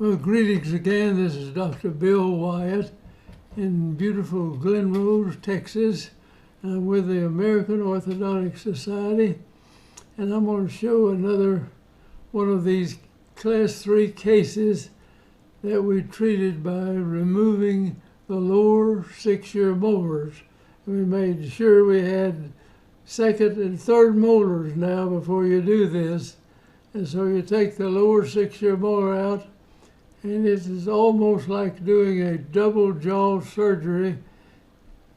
Well, greetings again. This is Dr. Bill Wyatt in beautiful Glen Rose, Texas. I'm with the American Orthodontic Society, and I'm going to show another one of these Class 3 cases that we treated by removing the lower 6-year molars. We made sure we had second and third molars now before you do this. And so you take the lower 6-year molar out, and it is almost like doing a double jaw surgery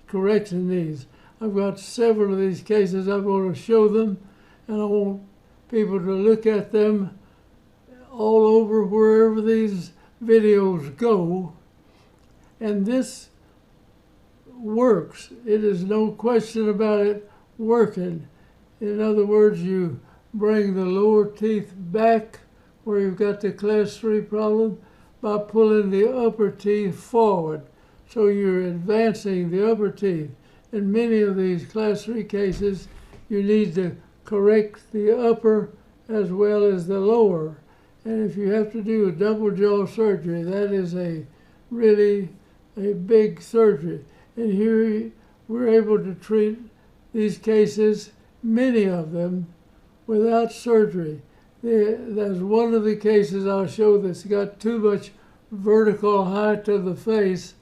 correcting these. I've got several of these cases. I'm going to show them, and I want people to look at them all over wherever these videos go. And this works. It is no question about it working. In other words, you bring the lower teeth back where you've got the Class 3 problem by pulling the upper teeth forward. So you're advancing the upper teeth. In many of these Class 3 cases, you need to correct the upper as well as the lower. And if you have to do a double jaw surgery, that is really a big surgery. And here we're able to treat these cases, many of them, without surgery. There's one of the cases I'll show that's got too much vertical height to the face,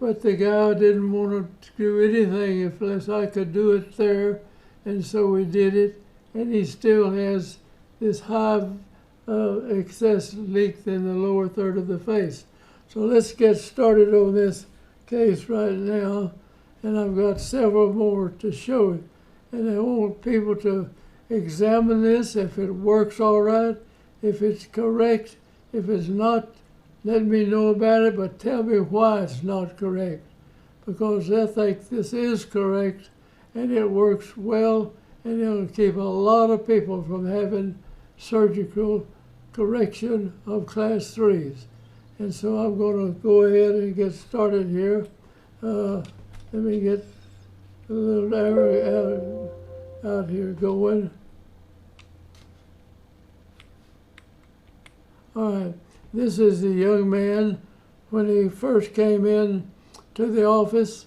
but the guy didn't want to do anything unless I could do it there, and so we did it, and he still has this high excess length in the lower third of the face. So let's get started on this case right now, and I've got several more to show you. And I want people to examine this, if it works all right, if it's correct. If it's not, let me know about it, but tell me why it's not correct. Because I think this is correct, and it works well, and it'll keep a lot of people from having surgical correction of Class 3s. And so I'm going to go ahead and get started here. Let me get a little arrow out here going. All right, this is the young man when he first came in to the office,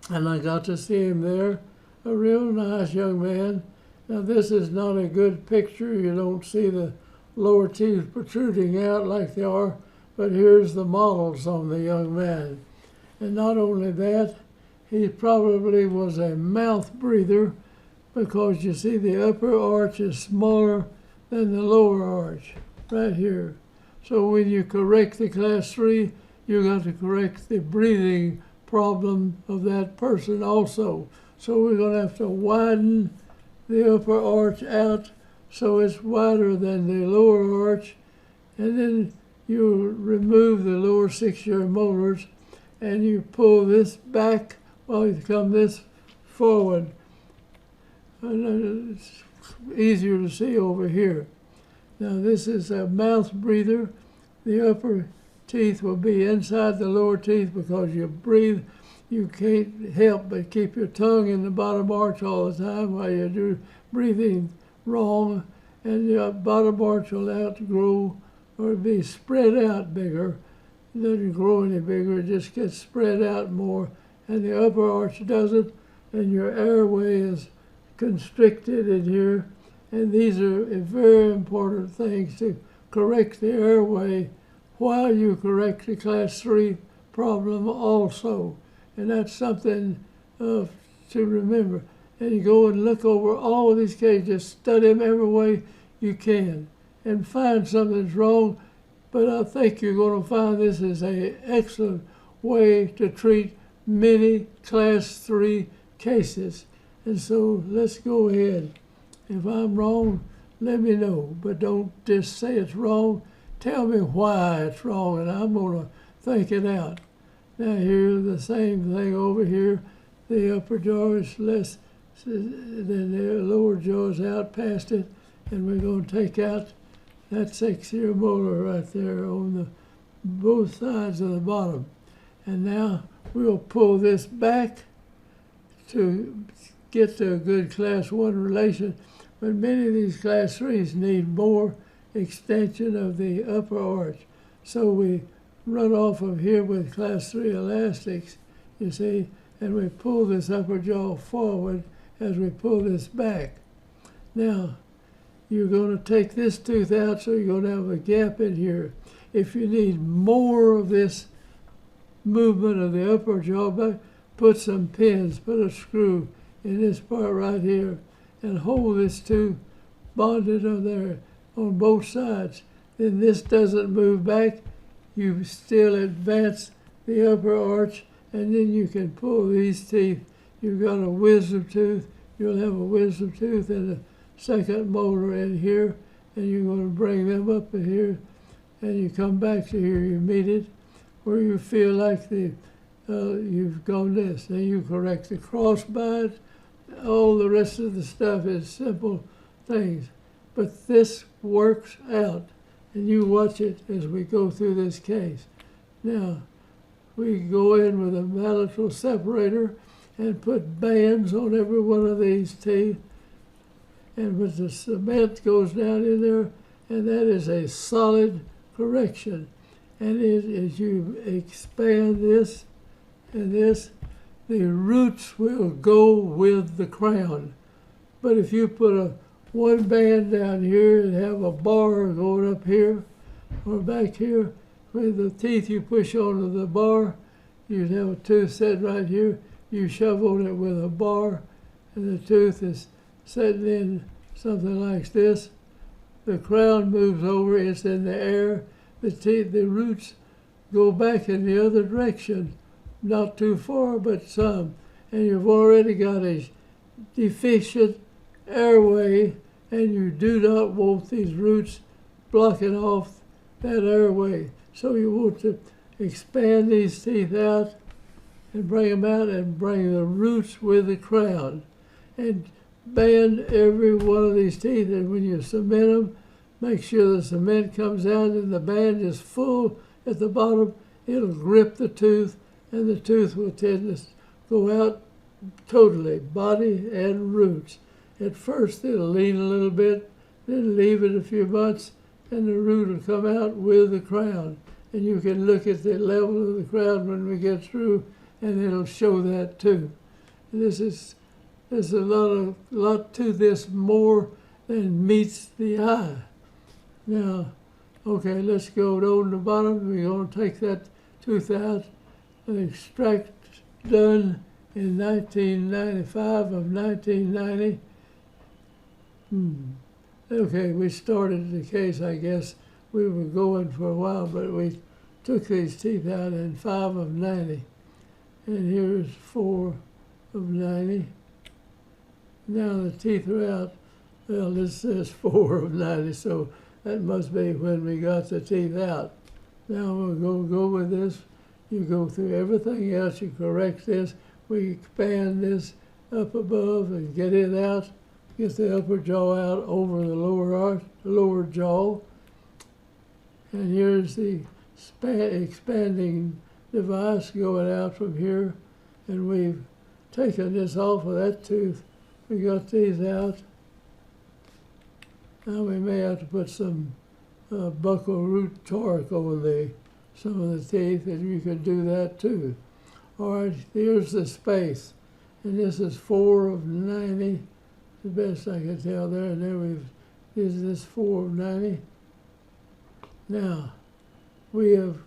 and I got to see him there. A real nice young man. Now this is not a good picture. You don't see the lower teeth protruding out like they are, but here's the models on the young man. And not only that, he probably was a mouth breather, because you see the upper arch is smaller than the lower arch right here. So when you correct the Class 3, you got to correct the breathing problem of that person also. So we're going to have to widen the upper arch out so it's wider than the lower arch, and then you remove the lower 6-year molars and you pull this back while you come this forward. And it's easier to see over here. Now this is a mouth breather. The upper teeth will be inside the lower teeth because you breathe. You can't help but keep your tongue in the bottom arch all the time while you do breathing wrong, and your bottom arch will outgrow or be spread out bigger. It doesn't grow any bigger, it just gets spread out more, and the upper arch doesn't, and your airway is constricted in here. And these are very important things to correct the airway while you correct the Class 3 problem also. And that's something to remember. And you go and look over all of these cases, just study them every way you can and find something that's wrong. But I think you're going to find this is an excellent way to treat many Class 3 cases. And so let's go ahead. If I'm wrong, let me know. But don't just say it's wrong. Tell me why it's wrong, and I'm going to think it out. Now here's the same thing over here. The upper jaw is less than the lower jaw is out past it, and we're going to take out that 6-year molar right there on both sides of the bottom. And now we'll pull this back to get to a good Class 1 relation. But many of these Class 3s need more extension of the upper arch. So we run off of here with class 3 elastics, you see, and we pull this upper jaw forward as we pull this back. Now, you're going to take this tooth out, so you're going to have a gap in here. If you need more of this movement of the upper jaw back, put some pins, put a screw in this part right here, and hold this tooth bonded on there on both sides. Then this doesn't move back. You still advance the upper arch, and then you can pull these teeth. You've got a wisdom tooth. You'll have a wisdom tooth and a second molar in here, and you're going to bring them up to here, and you come back to here. You meet it where you feel like you've gone this. Then you correct the crossbite. All the rest of the stuff is simple things, but this works out, and you watch it as we go through this case. Now, we go in with a bilateral separator and put bands on every one of these teeth, and with the cement goes down in there, and that is a solid correction. And as you expand this and this, the roots will go with the crown. But if you put one band down here and have a bar going up here or back here, with the teeth you push onto the bar, you'd have a tooth set right here. You shove on it with a bar, and the tooth is setting in something like this. The crown moves over, it's in the air. The roots go back in the other direction, not too far, but some. And you've already got a deficient airway, and you do not want these roots blocking off that airway. So you want to expand these teeth out and bring them out and bring the roots with the crown. And band every one of these teeth, and when you cement them, make sure the cement comes out and the band is full at the bottom. It'll grip the tooth, and the tooth will tend to go out totally, body and roots. At first it'll lean a little bit, then leave it a few months, and the root will come out with the crown. And you can look at the level of the crown when we get through, and it'll show that too. There's a lot to this, more than meets the eye. Now, okay, let's go on the bottom. We're going to take that tooth out. An extract done in 1995 of 1990. Okay, we started the case, I guess. We were going for a while, but we took these teeth out in 5 of 90. And here's 4 of 90. Now the teeth are out. Well, this says 4 of 90, so that must be when we got the teeth out. Now we'll go with this. You go through everything else, you correct this. We expand this up above and get it out. Get the upper jaw out over the lower jaw. And here's the expanding device going out from here. And we've taken this off of that tooth. We got these out. Now we may have to put some buccal root torque over some of the teeth, and you can do that too. All right, here's the space. And this is 4 of 90, the best I can tell there. And then is this 4 of 90. Now, we have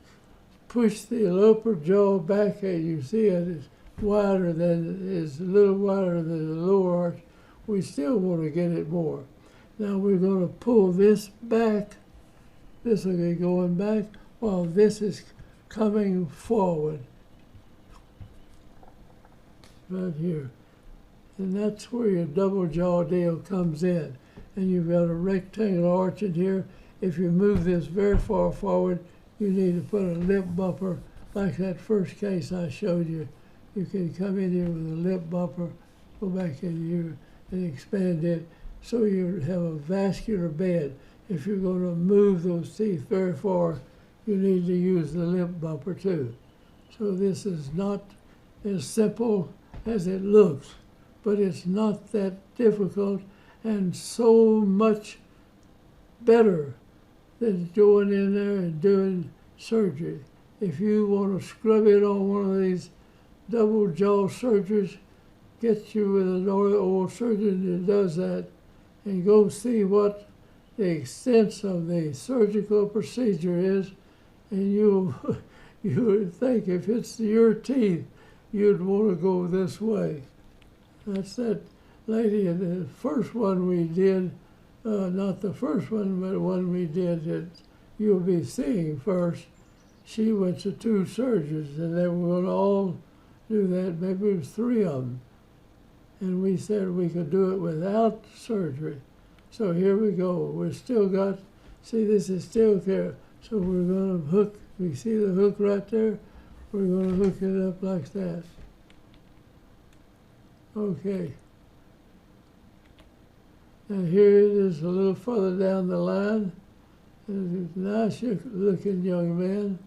pushed the upper jaw back, and you see it's wider than, it's a little wider than the lower arch. We still want to get it more. Now we're going to pull this back. This will be going back while this is coming forward. Right here. And that's where your double jaw deal comes in. And you've got a rectangular arch in here. If you move this very far forward, you need to put a lip bumper like that first case I showed you. You can come in here with a lip bumper, go back in here and expand it so you have a vascular bed. If you're going to move those teeth very far, you need to use the lip bumper too. So this is not as simple as it looks, but it's not that difficult and so much better than going in there and doing surgery. If you want to scrub it on one of these double jaw surgeries, get you with an oral surgeon that does that, and go see what the extent of the surgical procedure is, and you would think if it's your teeth, you'd want to go this way. That's that lady in the first one we did, not the first one, but one we did that you'll be seeing first. She went to 2 surgeons, and they were going to all do that. Maybe it was 3 of them. And we said we could do it without surgery. So here we go. We've still got, see, this is still there. So we're going to hook, we see the hook right there? We're going to hook it up like that. Okay. And here it is a little further down the line. And a nice looking young man.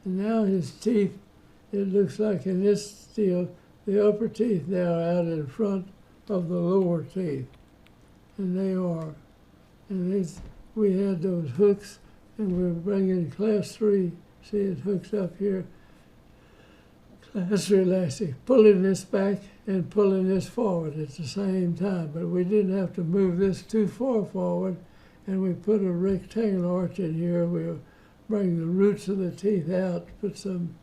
And now his teeth, it looks like in this still, the upper teeth now are out in front of the lower teeth. And they are. And we had those hooks, and we're bringing class 3. See, it hooks up here. Class 3 elastic, pulling this back and pulling this forward at the same time. But we didn't have to move this too far forward, and we put a rectangular arch in here. We'll bring the roots of the teeth out, put some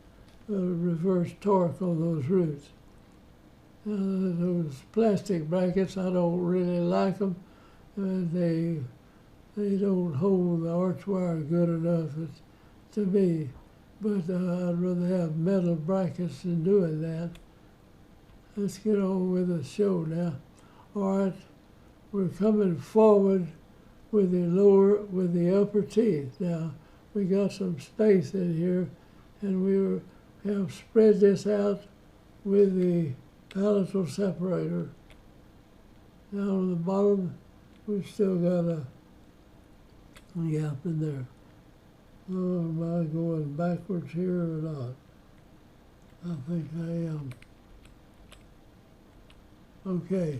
reverse torque on those roots. Those plastic brackets, I don't really like them. They don't hold the arch wire good enough to me. But I'd rather have metal brackets than doing that. Let's get on with the show now. All right, we're coming forward with the upper teeth. Now, we got some space in here, and we have spread this out with the palatal separator. Down on the bottom, we've still got a gap in there. Oh, am I going backwards here or not? I think I am. Okay,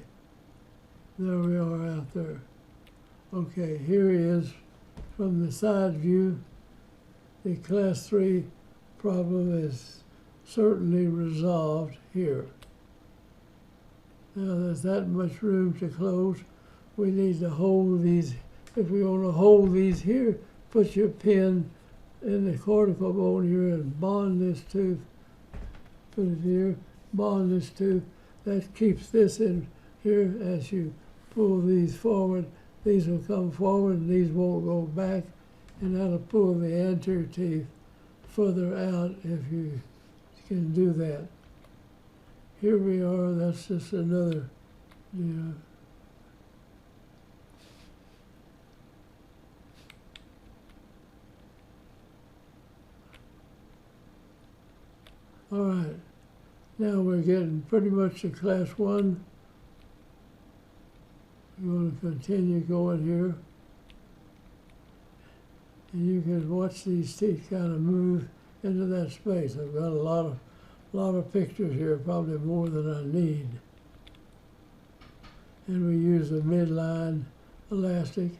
there we are out there. Okay, here he is from the side view. The class 3 problem is certainly resolved here. Now there's that much room to close. We need to hold these. If we want to hold these here, put your pin in the cortical bone here and bond this tooth. Put it here, bond this tooth. That keeps this in here as you pull these forward. These will come forward and these won't go back. And that'll pull the anterior teeth further out if you can do that. Here we are, that's just another, All right, now we're getting pretty much to class 1. We're going to continue going here. And you can watch these teeth kind of move into that space. I've got a lot of pictures here, probably more than I need. And we use a midline elastic.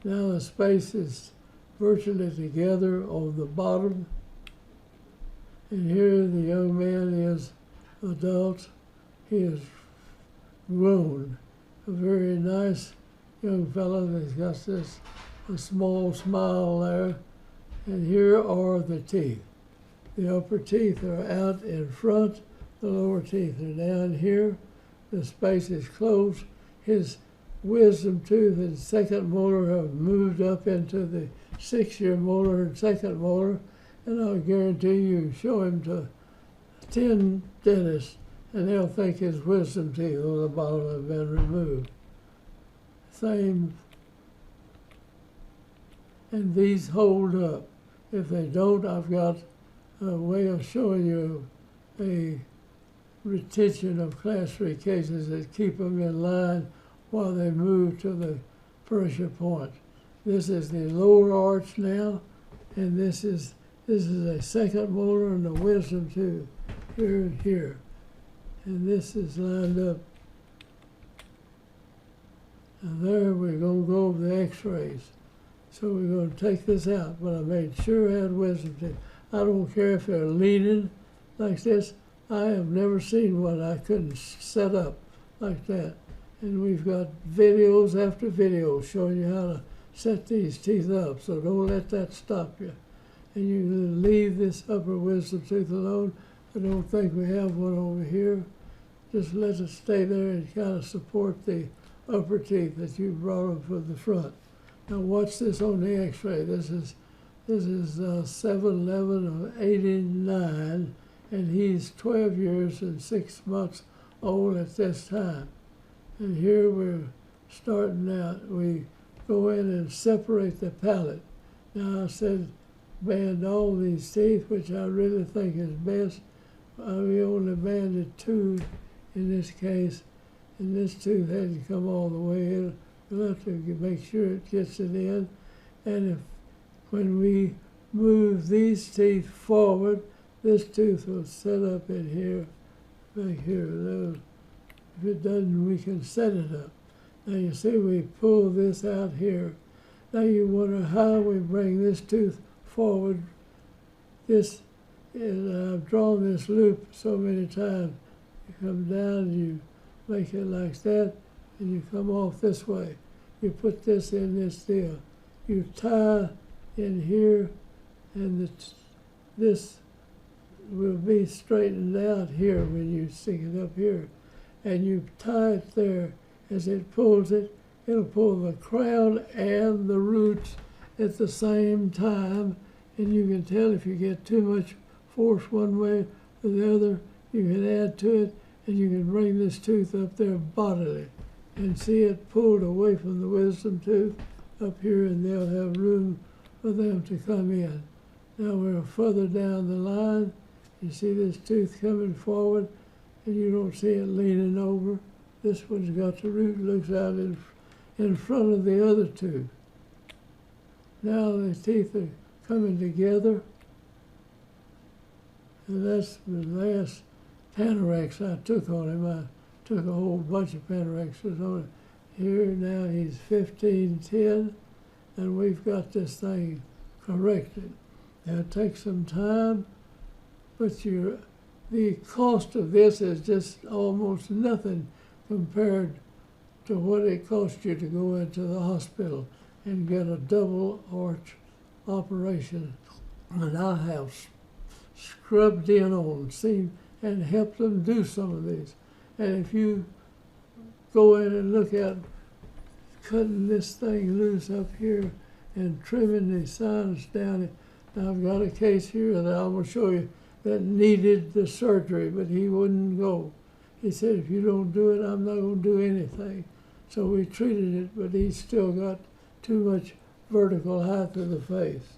Now the space is virtually together on the bottom. And here the young man is adult. He is grown. A very nice young fellow that's got a small smile there. And here are the teeth. The upper teeth are out in front. The lower teeth are down here. The space is closed. His wisdom tooth and second molar have moved up into the 6-year molar and second molar. And I'll guarantee you, show him to 10 dentists, and they'll think his wisdom teeth on the bottom have been removed. Same. And these hold up. If they don't, I've got a way of showing you a retention of class 3 cases that keep them in line while they move to the pressure point. This is the lower arch now, and this is a second molar and a wisdom tooth here and here. And this is lined up. And there we're going to go over the x-rays. So we're going to take this out, but I made sure I had wisdom teeth. I don't care if they're leaning like this. I have never seen one I couldn't set up like that. And we've got videos after videos showing you how to set these teeth up, so don't let that stop you. And you can leave this upper wisdom tooth alone. I don't think we have one over here. Just let it stay there and kind of support the upper teeth that you brought up for the front. Now watch this on the x-ray. This is 7/11 of 89, and he's 12 years and 6 months old at this time. And here we're starting out. We go in and separate the palate. Now I said band all these teeth, which I really think is best. We only banded 2 in this case, and this tooth hadn't come all the way in. You'll have to make sure it gets it in. And when we move these teeth forward, this tooth will set up in here, back here. If it doesn't, we can set it up. Now you see we pull this out here. Now you wonder how we bring this tooth forward. This is, I've drawn this loop so many times. You come down and you make it like that, and you come off this way. You put this in this deal. You tie in here, and this will be straightened out here when you stick it up here. And you tie it there. As it pulls it, it'll pull the crown and the roots at the same time. And you can tell if you get too much force one way or the other, you can add to it, and you can bring this tooth up there bodily and see it pulled away from the wisdom tooth up here, and they'll have room for them to come in. Now we're further down the line. You see this tooth coming forward, and you don't see it leaning over. This one's got the root, looks out in front of the other two. Now the teeth are coming together, and that's the last Panorex I took on him. I took a whole bunch of Panorexes on him. Here now he's 15-10, and we've got this thing corrected. Now it takes some time, but the cost of this is just almost nothing compared to what it cost you to go into the hospital and get a double arch operation. And I have scrubbed in on, seen, and helped them do some of these. And if you go in and look at cutting this thing loose up here and trimming the sinus down, now I've got a case here that I'm going to show you that needed the surgery, but he wouldn't go. He said, if you don't do it, I'm not going to do anything. So we treated it, but he's still got too much vertical height to the face.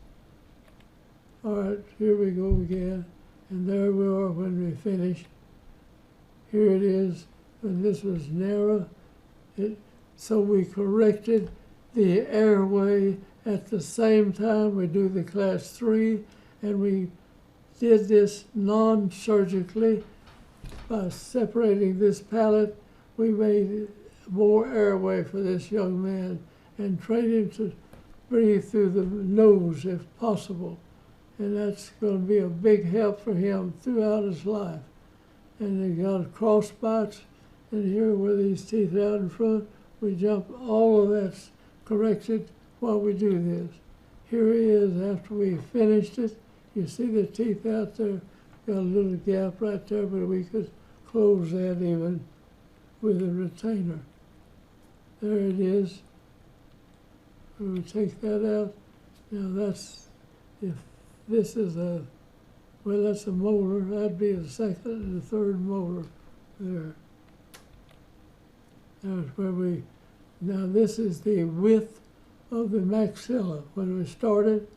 All right, here we go again. And there we are when we finished. Here it is, when this was narrow. So we corrected the airway at the same time we do the class 3, and we did this non-surgically. By separating this palate, we made more airway for this young man and trained him to breathe through the nose if possible. And that's going to be a big help for him throughout his life. And they got cross bites, and here where these teeth out in front, we jump, all of that's corrected while we do this. Here he is after we finished it. You see the teeth out there, got a little gap right there, but we could close that even with a retainer. There it is. We take that out. Now that's, if this is that's a molar, that'd be the second and the third molar there. That's where now this is the width of the maxilla when we started,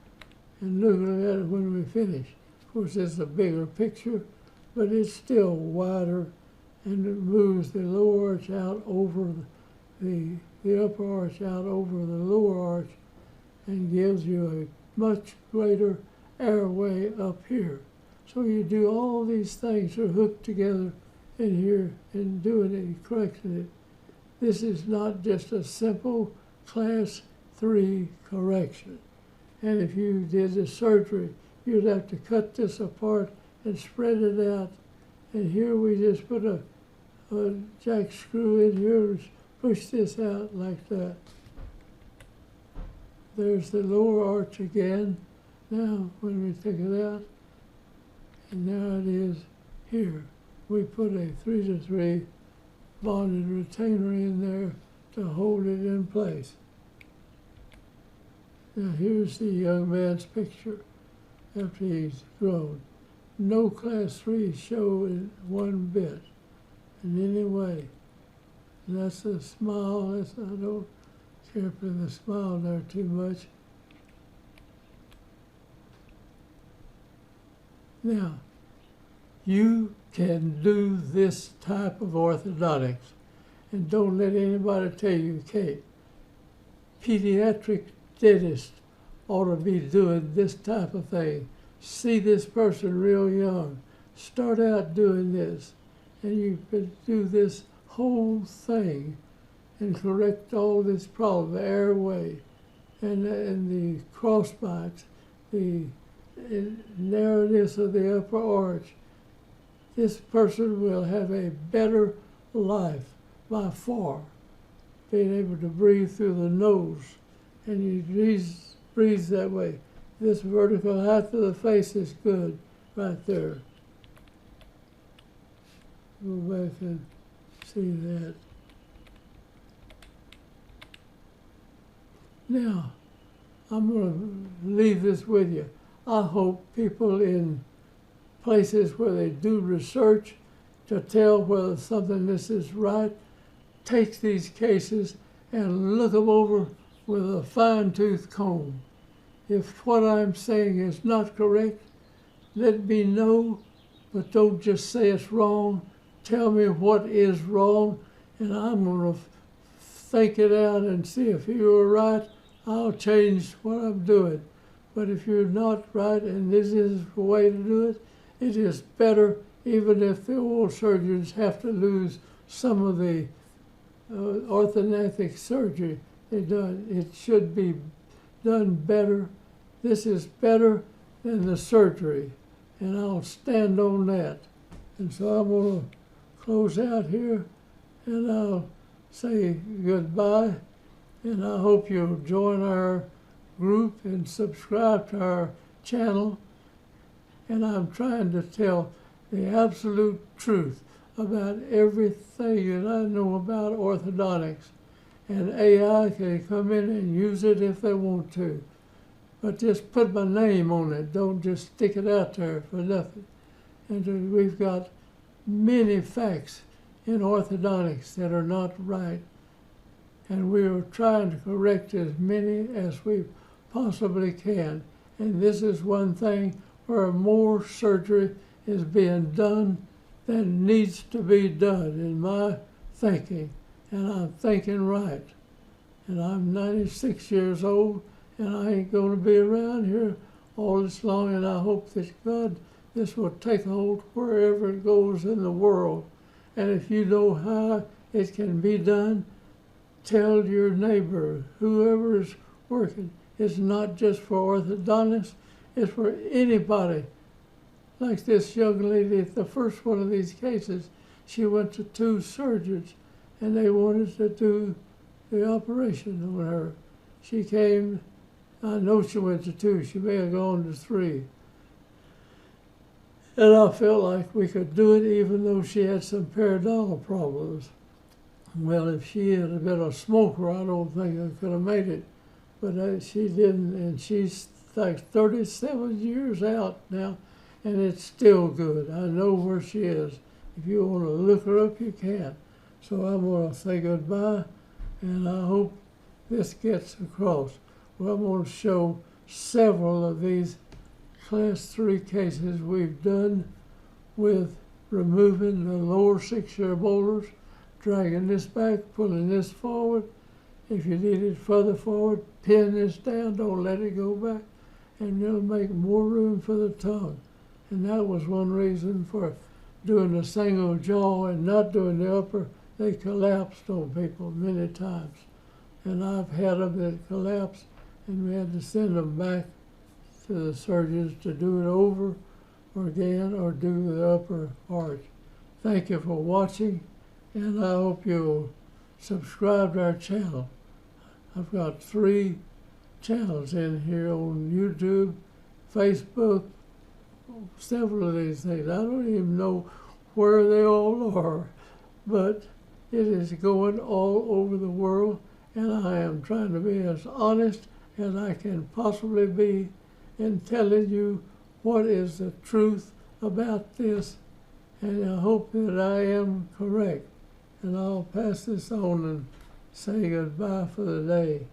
and looking at it when we finish. Of course, it's a bigger picture, but it's still wider, and it moves the lower arch out over the upper arch out over the lower arch, and gives you a much greater airway up here. So you do all these things are hooked together in here and doing it and correcting it. This is not just a simple class 3 correction. And if you did the surgery, you'd have to cut this apart and spread it out. And here we just put a jack screw in here and push this out like that. There's the lower arch again. Now, when we take it out, and now it is here. We put a 3-to-3 bonded retainer in there to hold it in place. Now here's the young man's picture after he's grown. No class 3 show in one bit in any way. And that's the smile. I don't care for the smile there too much. Now, you can do this type of orthodontics, and don't let anybody tell you can't. Pediatric dentists ought to be doing this type of thing. See this person real young. Start out doing this, and you can do this whole thing and correct all this problem, the airway, and the crossbites, the narrowness of the upper arch. This person will have a better life by far, being able to breathe through the nose, and you breathe that way. This vertical height of the face is good right there. Go back and see that. Now, I'm going to leave this with you. I hope people in places where they do research to tell whether something this is right, take these cases and look them over with a fine-tooth comb. If what I'm saying is not correct, let me know, but don't just say it's wrong. Tell me what is wrong, and I'm going to think it out and see if you're right. I'll change what I'm doing. But if you're not right and this is the way to do it, it is better, even if the oral surgeons have to lose some of the orthodontic surgery they've done. It should be done better. This is better than the surgery, and I'll stand on that. And so I'm going to close out here, and I'll say goodbye, and I hope you'll join our group and subscribe to our channel. And I'm trying to tell the absolute truth about everything that I know about orthodontics. And AI can come in and use it if they want to. But just put my name on it. Don't just stick it out there for nothing. And we've got many facts in orthodontics that are not right. And we are trying to correct as many as we possibly can. And this is one thing where more surgery is being done than needs to be done in my thinking. And I'm thinking right. And I'm 96 years old, and I ain't going to be around here all this long, and I hope that God, this will take hold wherever it goes in the world. And if you know how it can be done, tell your neighbor, whoever is working. It's not just for orthodontists, it's for anybody. Like this young lady, the first one of these cases, she went to 2 surgeons, and they wanted to do the operation on her. She came, I know she went to 2, she may have gone to 3. And I felt like we could do it even though she had some periodontal problems. Well, if she had been a smoker, I don't think I could have made it. But she didn't, and she's like 37 years out now, and it's still good. I know where she is. If you want to look her up, you can. So I'm going to say goodbye, and I hope this gets across. Well, I'm going to show several of these class 3 cases we've done with removing the lower 6-year molars, dragging this back, pulling this forward. If you need it further forward, pin this down, don't let it go back, and it'll make more room for the tongue. And that was one reason for doing a single jaw and not doing the upper. They collapsed on people many times. and I've had them that collapsed, and we had to send them back to the surgeons to do it over again or do the upper arch. Thank you for watching, and I hope you'll subscribe to our channel. I've got 3 channels in here on YouTube, Facebook, several of these things. I don't even know where they all are, but it is going all over the world, and I am trying to be as honest as I can possibly be in telling you what is the truth about this, and I hope that I am correct. And I'll pass this on and say goodbye for the day.